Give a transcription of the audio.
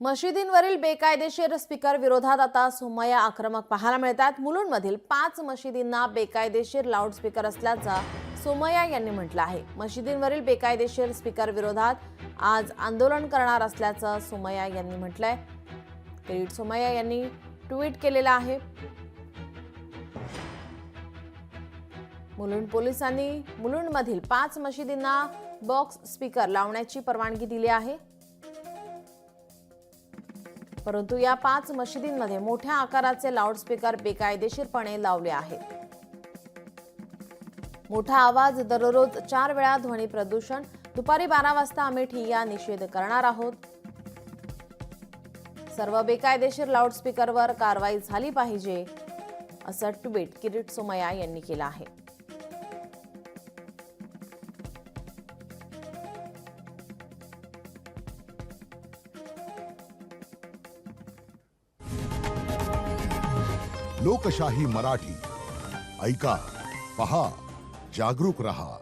मशिदींवरील बेकायदेशीर स्पीकर विरोधात आता सोमय्या आक्रमक पाहायला मिळतात। मुलुंडमधील 5 मशिदींना बेकायदेशीर लाऊडस्पीकर असल्याचं सोमय्या यांनी म्हटलं आहे। मशिदींवरील बेकायदेशीर स्पीकर विरोधात आज आंदोलन करणार असल्याचं सोमय्या यांनी म्हटलंय। किरीट सोमय्या यांनी ट्विट केलेलं आहे। मुलुंड पोलिसांनी मुलुंडमधील 5 मशिदींना बॉक्स स्पीकर लावण्याची परवानगी दिली आहे, परंतु या 5 मशिदींमध्ये मोठ्या आकाराचे लाऊडस्पीकर बेकायदेशीरपणे लावले आहेत। मोठा आवाज, दररोज 4 वेळा ध्वनी प्रदूषण, दुपारी 12 वाजता आम्ही ठिय्या निषेध करणार आहोत। सर्व बेकायदेशीर लाऊडस्पीकरवर कारवाई झाली पाहिजे, असं ट्विट किरीट सोमय्या यांनी केलं आहे। लोकशाही मराठी ऐका, पहा, जागरूक रहा।